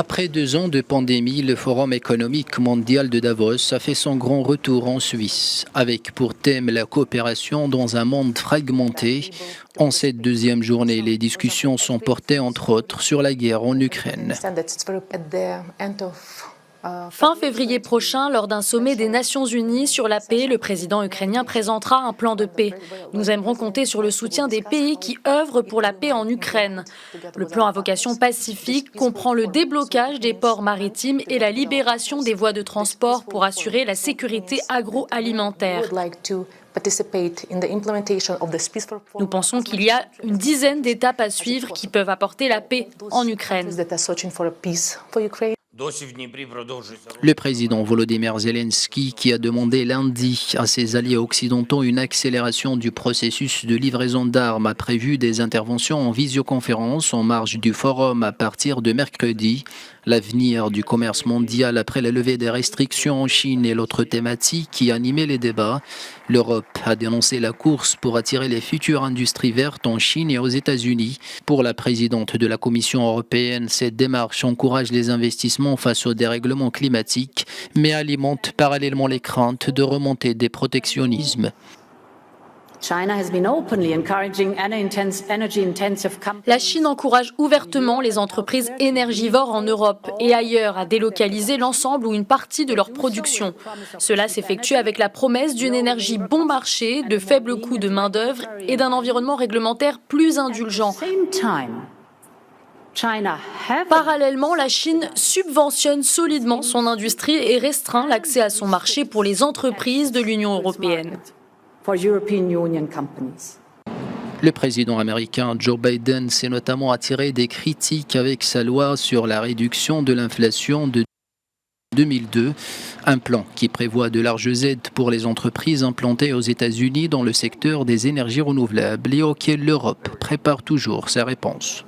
Après 2 ans de pandémie, le Forum économique mondial de Davos a fait son grand retour en Suisse, avec pour thème la coopération dans un monde fragmenté. En cette deuxième journée, les discussions sont portées entre autres sur la guerre en Ukraine. Fin février prochain, lors d'un sommet des Nations Unies sur la paix, le président ukrainien présentera un plan de paix. Nous aimerons compter sur le soutien des pays qui œuvrent pour la paix en Ukraine. Le plan à vocation pacifique comprend le déblocage des ports maritimes et la libération des voies de transport pour assurer la sécurité agroalimentaire. Nous pensons qu'il y a une dizaine d'étapes à suivre qui peuvent apporter la paix en Ukraine. Le président Volodymyr Zelensky, qui a demandé lundi à ses alliés occidentaux une accélération du processus de livraison d'armes, a prévu des interventions en visioconférence en marge du forum à partir de mercredi. L'avenir du commerce mondial après la levée des restrictions en Chine est l'autre thématique qui animait les débats. L'Europe a dénoncé la course pour attirer les futures industries vertes en Chine et aux États-Unis. Pour la présidente de la Commission européenne, cette démarche encourage les investissements face au dérèglement climatique, mais alimente parallèlement les craintes de remontée des protectionnismes. La Chine encourage ouvertement les entreprises énergivores en Europe et ailleurs à délocaliser l'ensemble ou une partie de leur production. Cela s'effectue avec la promesse d'une énergie bon marché, de faibles coûts de main-d'œuvre et d'un environnement réglementaire plus indulgent. Parallèlement, la Chine subventionne solidement son industrie et restreint l'accès à son marché pour les entreprises de l'Union européenne. Le président américain Joe Biden s'est notamment attiré des critiques avec sa loi sur la réduction de l'inflation de 2002, un plan qui prévoit de larges aides pour les entreprises implantées aux États-Unis dans le secteur des énergies renouvelables et auquel l'Europe prépare toujours sa réponse.